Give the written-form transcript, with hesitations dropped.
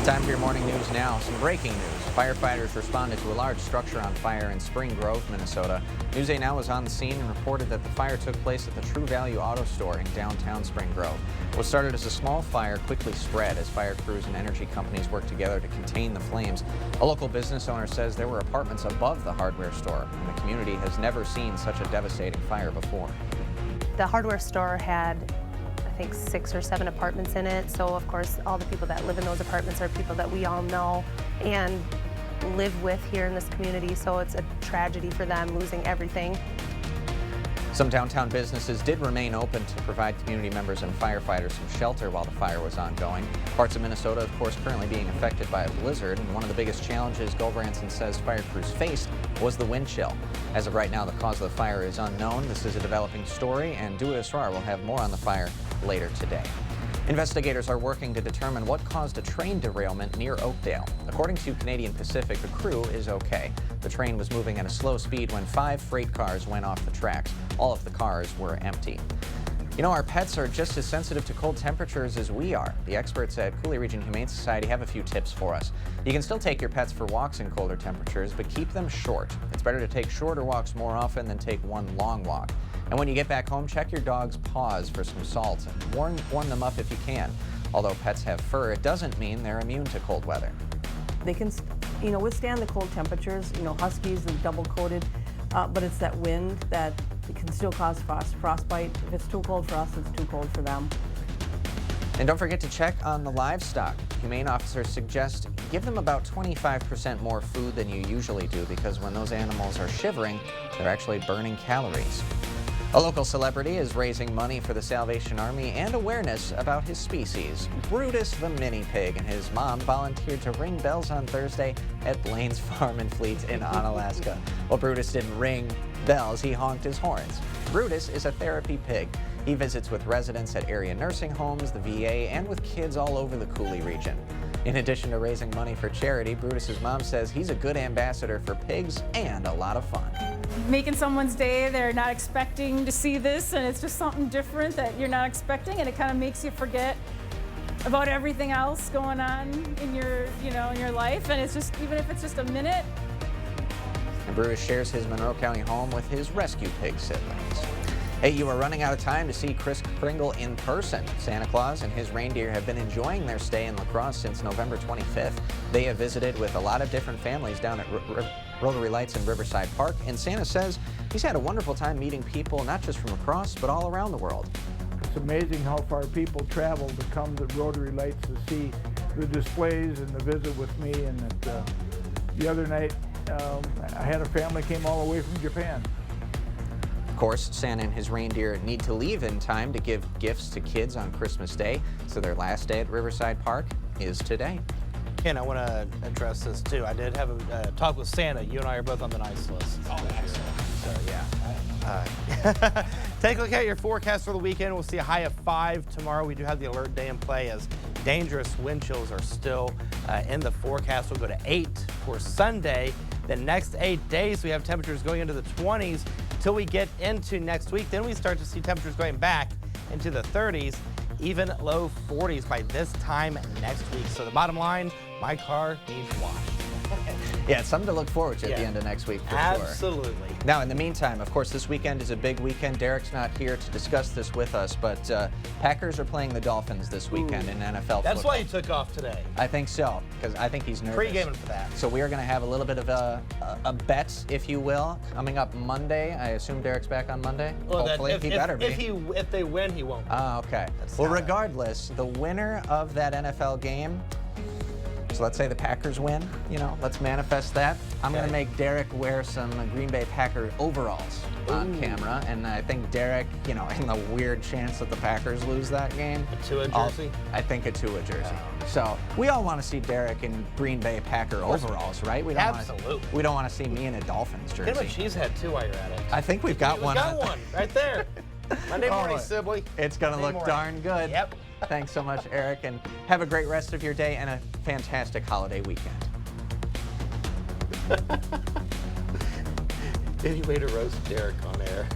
Time for your morning news now. Some breaking news. Firefighters responded to a large structure on fire in Spring Grove, Minnesota. News 8 Now was on the scene and reported that the fire took place at the True Value Auto Store in downtown Spring Grove. What started as a small fire quickly spread as fire crews and energy companies worked together to contain the flames. A local business owner says there were apartments above the hardware store, and the community has never seen such a devastating fire before. The hardware store had, I think, 6 or 7 apartments in it. So of course, all the people that live in those apartments are people that we all know and live with here in this community. So it's a tragedy for them losing everything. Some downtown businesses did remain open to provide community members and firefighters some shelter while the fire was ongoing. Parts of Minnesota, of course, currently being affected by a blizzard, and one of the biggest challenges Gulbranson says fire crews faced was the wind chill. As of right now, the cause of the fire is unknown. This is a developing story, and Dua Israr will have more on the fire later today. Investigators are working to determine what caused a train derailment near Oakdale. According to Canadian Pacific, the crew is okay. The train was moving at a slow speed when 5 freight cars went off the tracks. All of the cars were empty. You know, our pets are just as sensitive to cold temperatures as we are. The experts at Coulee Region Humane Society have a few tips for us. You can still take your pets for walks in colder temperatures, but keep them short. It's better to take shorter walks more often than take one long walk. And when you get back home, check your dog's paws for some salt and warm them up if you can. Although pets have fur, it doesn't mean they're immune to cold weather. They can, withstand the cold temperatures. Huskies are double coated, but it's that wind that it can still cause frostbite. If it's too cold for us, it's too cold for them. And don't forget to check on the livestock. Humane officers suggest give them about 25% more food than you usually do, because when those animals are shivering, they're actually burning calories. A local celebrity is raising money for the Salvation Army and awareness about his species. Brutus the mini pig and his mom volunteered to ring bells on Thursday at Blaine's Farm and Fleet in Onalaska. Well, Brutus didn't ring bells, he honked his horns. Brutus is a therapy pig. He visits with residents at area nursing homes, the VA, and with kids all over the Coulee region. In addition to raising money for charity, Brutus's mom says he's a good ambassador for pigs and a lot of fun. Making someone's day, they're not expecting to see this, and it's just something different that you're not expecting, and it kind of makes you forget about everything else going on in your, in your life, and it's just, even if it's just a minute. And Brutus shares his Monroe County home with his rescue pig siblings. Hey, you are running out of time to see Kris Kringle in person. Santa Claus and his reindeer have been enjoying their stay in La Crosse since November 25th. They have visited with a lot of different families down at Rotary Lights in Riverside Park, and Santa says he's had a wonderful time meeting people not just from La Crosse, but all around the world. It's amazing how far people travel to come to Rotary Lights to see the displays and to visit with me. And the other night, I had a family came all the way from Japan. Of course, Santa and his reindeer need to leave in time to give gifts to kids on Christmas Day, so their last day at Riverside Park is today. And I want to address this too. I did have a talk with Santa. You and I are both on the nice list. Oh, excellent. So yeah. Take a look at your forecast for the weekend. We'll see a high of 5 tomorrow. We do have the alert day in play as dangerous wind chills are still in the forecast. We'll go to 8 for Sunday. The next 8 days we have temperatures going into the 20s till we get into next week. Then we start to see temperatures going back into the 30s, even low 40s by this time next week. So the bottom line, my car needs washed. Yeah, it's something to look forward to at the end of next week for sure. Absolutely. Now, in the meantime, of course, this weekend is a big weekend. Derek's not here to discuss this with us, but Packers are playing the Dolphins this weekend in NFL football. That's why he took off today. I think so, because I think he's nervous. Pre-gaming for that. So we are going to have a little bit of a bet, if you will, coming up Monday. I assume Derek's back on Monday? Well, hopefully, he better be. If they win, he won't. Oh, okay. Well, regardless, the winner of that NFL game, so let's say the Packers win, let's manifest that. I'm going to make Derek wear some Green Bay Packer overalls on camera, and I think Derek, in the weird chance that the Packers lose that game. A Tua jersey? I think a Tua jersey. So we all want to see Derek in Green Bay Packer overalls, right? We don't Absolutely. We don't want to see me in a Dolphins jersey. Get him a cheesehead too while you're at it. I think we've got one. We've got one right there. Monday morning, Sibley. It's going to look morning. darn good. Yep. Thanks so much, Eric, and have a great rest of your day and a fantastic holiday weekend. Any way to roast Derek on air?